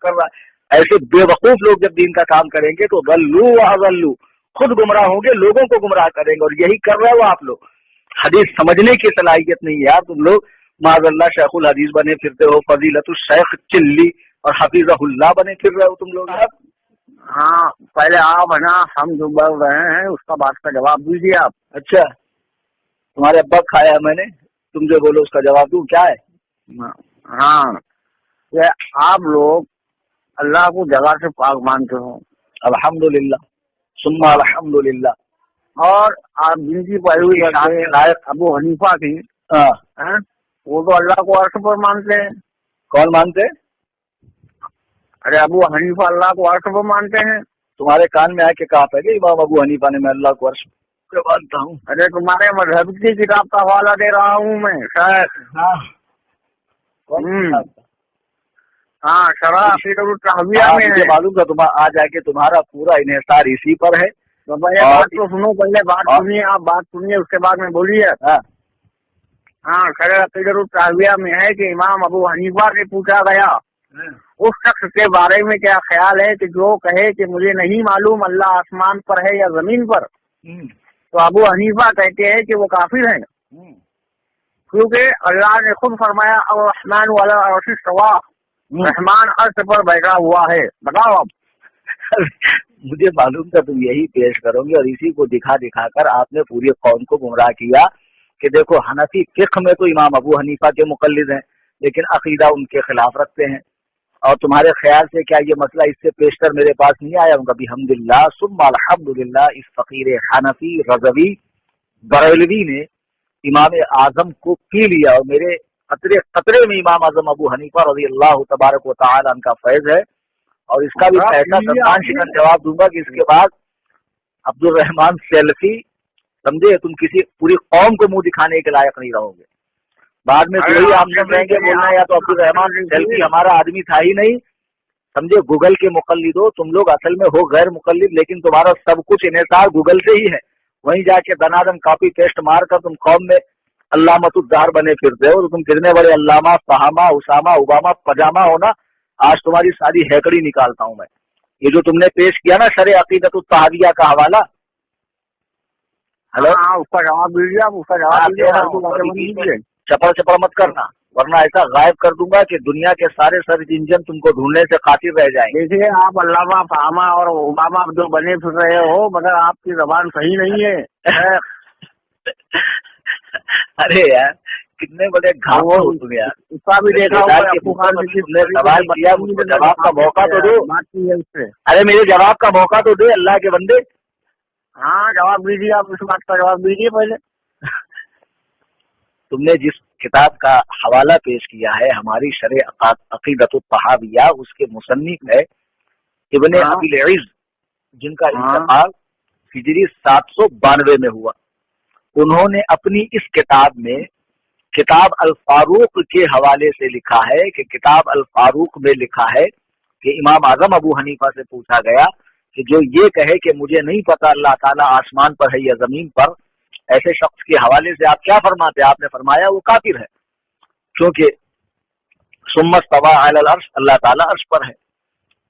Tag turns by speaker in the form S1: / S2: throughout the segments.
S1: कर रहा है। ऐसे बेवकूफ लोग जब दीन का काम करेंगे तो गल्लू व अज़ल्लू, खुद गुमराह होंगे, लोगों को गुमराह करेंगे, और यही कर रहे हो आप लोग। हदीस समझने की सलाहियत नहीं है यार तुम लोग। माज़अल्लाह शेखुल हदीस बने फिरते हो, फजीलतुल शेख चिल्ली और हफीज़हुल्लाह बने फिर रहे हो तुम लोग।
S2: हाँ, पहले आप है ना, हम जो बोल रहे हैं उसका बात का जवाब दीजिए आप।
S1: अच्छा, तुम्हारे अब्बा खाया है मैंने, तुम जो बोलो उसका जवाब दूं, क्या है?
S2: हाँ, ये आप लोग अल्लाह को जगह से पाक मानते हो।
S1: अल्हम्दुलिल्लाह सुम्मा अल्हम्दुलिल्लाह।
S2: और आप जिनकी पैरवी करते हैं अबू हनीफा की,
S1: हाँ,
S2: वो तो अल्लाह को अर्श पर मानते हैं।
S1: कौन मानते?
S2: अरे अबू हनीफा अल्लाह को अर्श पर मानते हैं।
S1: तुम्हारे कान में आके कहा पहले इमाम अबू हनीफा ने मैं अल्लाह को अर्श पे मानता हूँ?
S2: अरे तुम्हारे मजहब की किताब का हवाला दे रहा हूँ मैं शायद।
S1: हाँ,
S2: हाँ, शरह अक़ीदतुत तहविया में है।
S1: मालूम था तुम आ जाके तुम्हारा पूरा इन्हिसार इसी पर है।
S2: तो पहले बात तो सुनो, पहले बात सुनिए, आप बात सुनिए उसके बाद में बोलिए। हाँ, शरह अक़ीदतुत तहविया में है कि इमाम अबू हनीफा से पूछा गया उस शख्स के बारे में क्या ख्याल है कि जो कहे कि मुझे नहीं मालूम अल्लाह आसमान पर है या जमीन पर, तो अबू हनीफा कहते हैं कि वो काफिर है, क्योंकि अल्लाह ने खुद फरमाया अर्रहमान अला अर्श इस्तवा, रहमान अर्श पर बैठा हुआ है। बताओ अब।
S1: मुझे मालूम था तुम यही पेश करोगे और इसी को दिखा दिखा कर आपने पूरी कौम को गुमराह किया कि देखो हनफी फिक्र में तो इमाम अबू हनीफा के मुकल्लिद हैं, लेकिन अकीदा उनके खिलाफ रखते हैं। और तुम्हारे ख्याल से क्या ये मसला इससे पेशतर मेरे पास नहीं आया होगा? बिहम्दिल्लाह सुम्मा अल्हम्दुलिल्लाह, इस फकीर हनफी रज़वी बरेलवी ने इमाम आजम को पी लिया, और मेरे कतरे कतरे में इमाम आजम अबू हनीफा रज़ी अल्लाह तबारक व तआला का फैज है। और इसका भी ऐसा सम्मान शिकन जवाब दूंगा कि इसके बाद अब्दुल रहमान सेल्फी, समझे, तुम किसी पूरी कौम को मुंह दिखाने के लायक नहीं रहोगे। बाद में वही आप सब रहेंगे बोलना या तो अब्दुल रहमान सेल्फी हमारा आदमी था ही नहीं, समझे, गूगल के मुकल्लिद हो तुम लोग, असल में हो गैर मुकल्लिद, लेकिन तुम्हारा सब कुछ इन्हिसार गूगल से ही है। वहीं जाके दनादन कॉपी पेस्ट मार कर तुम कौम में अल्लामतुद्दार बने फिरते हो। तो तुम कितने बड़े अल्लामा फहामा उसामा उबामा पजामा हो ना, आज तुम्हारी सारी हैकड़ी निकालता हूं मैं। ये जो तुमने पेश किया ना शरह अक़ीदतुत तहविया का हवाला, हेलो,
S2: उसका जवाब दीजिए आप, उसका जवाब दीजिए।
S1: चपड़ चपड़ मत करना, वरना ऐसा गायब कर दूंगा कि दुनिया के सारे सर्च इंजन तुमको ढूंढने से खातिर रह जाएंगे।
S2: देखिए आप अल्लामा फहामा और उबामा जो बने फिर रहे हो, मगर आपकी जबान सही नहीं है।
S1: अरे यार कितने बड़े घाव हो तुम यार।
S2: उसका भी देखा
S1: तुमने सवाल किया, मुझको जवाब का मौका तो दो।
S2: बात की है उससे।
S1: अरे मेरे जवाब का मौका तो दे अल्लाह के बंदे।
S2: हाँ, जवाब दीजिए आप, इस बात का जवाब दीजिए पहले।
S1: तुमने जिस किताब का हवाला पेश किया है हमारी शरह अक़ीदतुत तहविया, उसके मुसन्निफ है इब्न अबील इज़्ज़, जिनका इंतकाल हिजरी 792 में हुआ। उन्होंने अपनी इस किताब में किताब अल फारूक के हवाले से लिखा है कि किताब अल फारूक में लिखा है कि इमाम आजम अबू हनीफा से पूछा गया कि जो ये कहे कि मुझे नहीं पता अल्लाह ताला आसमान पर है या जमीन पर, ऐसे शख्स के हवाले से आप क्या फरमाते? आपने फरमाया वो काफिर है, क्योंकि सुम्मस्तवा अलल अर्श, अल्लाह ताला अर्श पर है।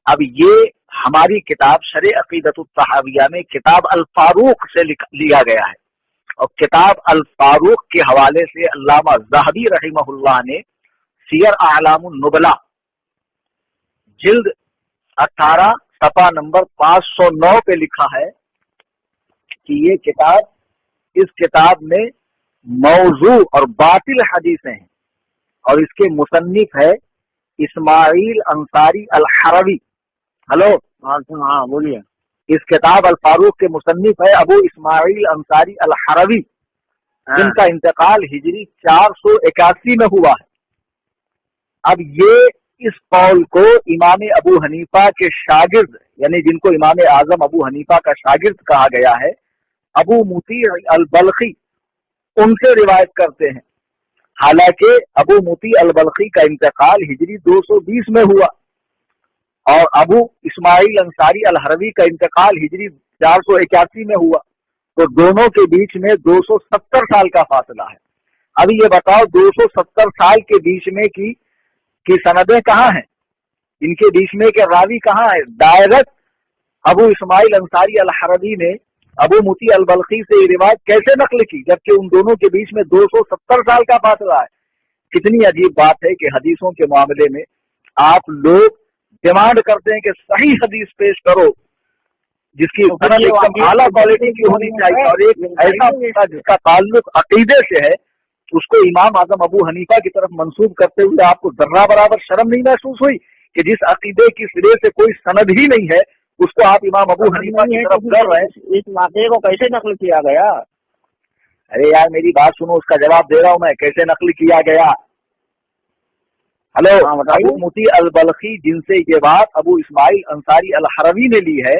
S1: अब ये हमारी किताब शरह अक़ीदतुत तहविया में किताब अल फारूक से लिया गया है, और किताब अल फारूक के हवाले से अल्लामा ज़हबी रहमहुल्लाह ने सियर आलामुन नुबला जिल्द 18 सफ़ा नंबर 509 पे लिखा है कि ये किताब, इस किताब में मौजू और बातिल हदीसें हैं, और इसके मुसन्निफ है इस्माइल अंसारी अल हरवी। हेलो,
S2: हाँ बोलिए।
S1: इस किताब अल फारूक के मुसन्निफ है अबू इस्माइल अंसारी अल हरवी, जिनका इंतकाल हिजरी 481 में हुआ है। अब ये इस कौल को इमाम अबू हनीफा के शागिर्द, यानी जिनको इमाम आजम अबू हनीफा का शागिर्द कहा गया है, अबू मुती अल बल्खी, उनसे रिवायत करते हैं। हालांकि अबू मुती अल बल्खी का इंतकाल हिजरी 220 में हुआ और अबू इस्माइल अंसारी अल हरवी का इंतकाल हिजरी 481 में हुआ, तो दोनों के बीच में 270 साल का फासला है। अभी ये बताओ 270 साल के बीच में की सनदें कहाँ हैं? ان کے بیچ میں کہ راوی کہاں ہے؟ ڈائریکٹ ابو اسماعیل انصاری الحربی نے ابو مطیع البلخی سے یہ روایت کیسے نقل کی جبکہ ان دونوں کے بیچ میں 270 سال کا فاصلہ ہے؟ کتنی عجیب بات ہے کہ حدیثوں کے معاملے میں آپ لوگ ڈیمانڈ کرتے ہیں کہ صحیح حدیث پیش کرو جس کی سند ایک دم اعلیٰ کوالٹی کی ہونی چاہیے، اور ایک ایسا مسئلہ جس کا تعلق عقیدے سے ہے اس کو امام اعظم ابو حنیفہ کی طرف منسوب کرتے ہوئے آپ کو ذرہ برابر شرم نہیں محسوس ہوئی کہ جس عقیدے کی سرے سے کوئی سند ہی نہیں ہے اس کو آپ امام ابو حنیفہ کی طرف کر رہے ہیں؟
S2: اس واقعے کو کیسے نقل کیا گیا؟
S1: ارے یار میری بات سنو، اس کا جواب دے رہا ہوں میں، کیسے نقل کیا گیا؟ ہلو، ابو مطیع البلخی جن سے یہ بات ابو اسماعیل انصاری الحربی نے لی ہے،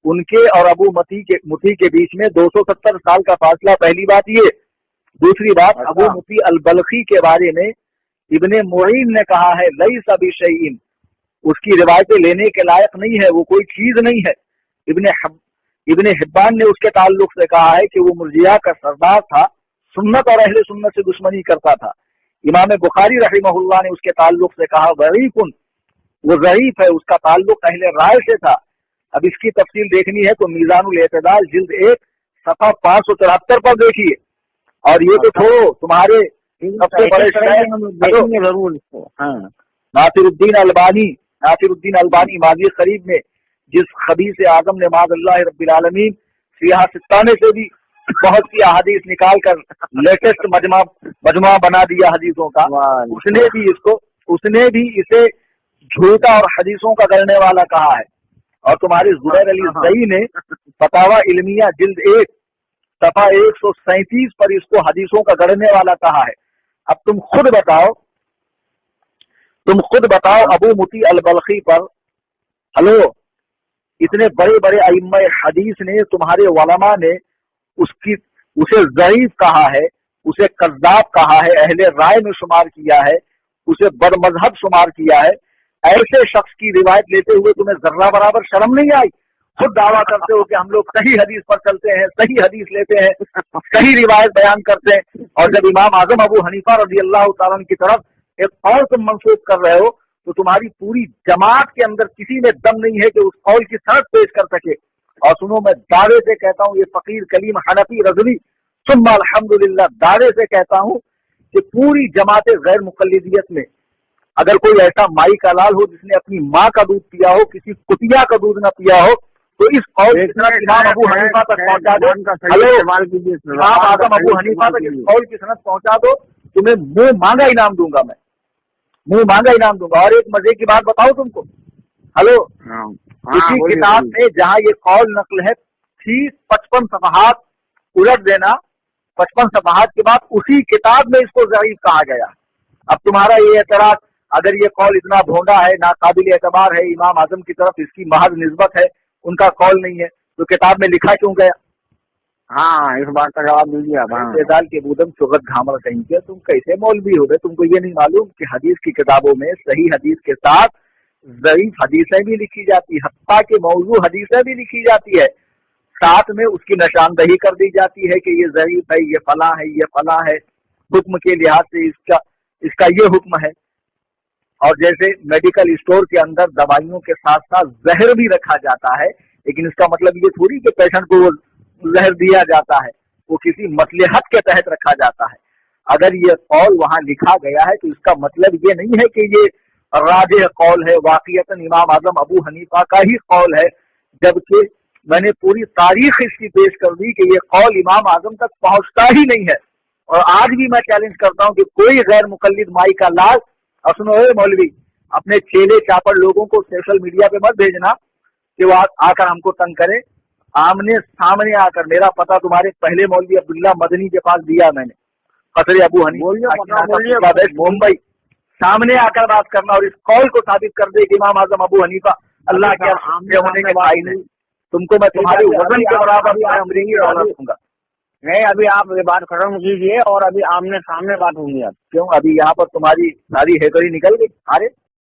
S1: ان کے اور ابو مطیع کے بیچ میں 270 سال کا فاصلہ، پہلی بات یہ۔ دوسری بات، ابو مطیع البلخی کے بارے میں ابن معین نے کہا ہے لیس بشیء، اس کی روایتیں لینے کے لائق نہیں ہے، وہ کوئی چیز نہیں ہے۔ ابن حبان نے اس کے تعلق سے کہا ہے کہ وہ مرجیہ کا سردار تھا، سنت اور اہل سنت سے دشمنی کرتا تھا۔ امام بخاری رحمہ اللہ نے اس کے تعلق سے کہا ضعیف، وہ ضعیف ہے، اس کا تعلق اہل رائے سے تھا۔ اب اس کی تفصیل دیکھنی ہے تو میزان الاعتدال جلد 1 صفحہ 574 پر دیکھیے۔ اور یہ تو چھوڑو، تمہارے سب سے بڑے ناصر الدین البانی ماضی قریب میں جس خبیث اعظم نے معاذ اللہ رب العالمین سیاہ ستانے سے بھی بہت سی احادیث نکال کر لیٹسٹ مجموعہ بنا دیا حدیثوں کا، اس نے بھی اسے جھوٹا اور حدیثوں کا گلنے والا کہا ہے۔ اور تمہارے زبیر علی زئی نے فتاوی علمیہ جلد 1 صفحہ 137 پر اس کو حدیثوں کا گڑنے والا کہا ہے۔ اب تم خود بتاؤ ابو مطیع البلخی پر، ہلو، اتنے بڑے بڑے ائمہ حدیث نے، تمہارے علماء نے اسے ضعیف کہا ہے، اسے کذاب کہا ہے، اہل رائے میں شمار کیا ہے، اسے بد مذہب شمار کیا ہے۔ ایسے شخص کی روایت لیتے ہوئے تمہیں ذرہ برابر شرم نہیں آئی؟ خود دعویٰ کرتے ہو کہ ہم لوگ صحیح حدیث پر چلتے ہیں، صحیح حدیث لیتے ہیں، صحیح روایت بیان کرتے ہیں، اور جب امام اعظم ابو حنیفہ رضی اللہ تعالیٰ کی طرف ایک قول تم منسوخ کر رہے ہو تو تمہاری پوری جماعت کے اندر کسی میں دم نہیں ہے کہ اس قول کی سند پیش کر سکے۔ اور سنو، میں دعوے سے کہتا ہوں، یہ فقیر کلیم حنفی رضوی ثم الحمدللہ دعوے سے کہتا ہوں کہ پوری جماعت غیر مقلدیت میں اگر کوئی ایسا مائی کا لال ہو جس نے اپنی ماں کا دودھ پیا ہو، کسی کتیا کا دودھ نہ پیا ہو، تو اس قول کی سند امام ابو حنیفہ تک پہنچا دو۔ امام اعظم ابو حنیفہ تک اس قول کی سند پہنچا دو، تمہیں منہ مانگا انعام دوں گا، میں منہ مانگا انعام دوں گا۔ اور ایک مزے کی بات بتاؤ تم کو، ہلو، اسی کتاب میں جہاں یہ قول نقل ہے ٹھیک 55 صفحات الٹ دینا، 55 صفحات کے بعد اسی کتاب میں اس کو ضعیف کہا گیا۔ اب تمہارا یہ اعتراض، اگر یہ قول اتنا بھونڈا ہے، ناقابل اعتبار ہے، امام اعظم کی طرف اس کی محض نسبت ہے، ان کا قول نہیں ہے، تو کتاب میں لکھا کیوں گیا؟
S2: ہاں، اس بات کا جواب دیجیے آپ۔
S1: اعتدال کے بودم چغت گھامر کہیں گے، تم کیسے مولوی ہو گئے؟ تم کو یہ نہیں معلوم کہ حدیث کی کتابوں میں صحیح حدیث کے ساتھ ضعیف حدیثیں بھی لکھی جاتی، حتیٰ کہ موضوع حدیثیں بھی لکھی جاتی ہے، ساتھ میں اس کی نشاندہی کر دی جاتی ہے کہ یہ ضعیف ہے، یہ فلاں ہے، یہ فلاں ہے، حکم کے لحاظ سے اس کا یہ حکم ہے۔ اور جیسے میڈیکل اسٹور کے اندر دوائیوں کے ساتھ ساتھ زہر بھی رکھا جاتا ہے، لیکن اس کا مطلب یہ تھوڑی کہ پیشنٹ کو وہ زہر دیا جاتا ہے، وہ کسی مصلحت کے تحت رکھا جاتا ہے۔ اگر یہ قول وہاں لکھا گیا ہے تو اس کا مطلب یہ نہیں ہے کہ یہ راجح قول ہے، واقعتاً امام اعظم ابو حنیفہ کا ہی قول ہے، جبکہ میں نے پوری تاریخ اس کی پیش کر دی کہ یہ قول امام اعظم تک پہنچتا ہی نہیں ہے۔ اور آج بھی میں چیلنج کرتا ہوں کہ کوئی غیر مقلد مائی کا لاز، اور سنو اے مولوی، اپنے چیلے چاپڑ لوگوں کو سوشل میڈیا پہ مت بھیجنا کہ وہ آ کر ہم کو تنگ کرے، آمنے سامنے آ کر، میرا پتہ تمہارے پہلے مولوی عبداللہ مدنی کے پاس دیا میں نے، قصر ابو حنیفہ ممبئی، سامنے آ کر بات کرنا اور اس قول کو ثابت کر دے کہ امام اعظم ابو حنیفہ اللہ کے ہونے کے قائل ہے۔ تم کو میں تمہارے وزن کے برابر امریکی ڈالر دوں گا۔
S2: نہیں، ابھی آپ یہ بات ختم کیجیے اور ابھی آمنے سامنے بات ہوگی۔ آپ
S1: کیوں؟ ابھی یہاں پر تمہاری ساری ہیکڑی نکل گئی۔ ارے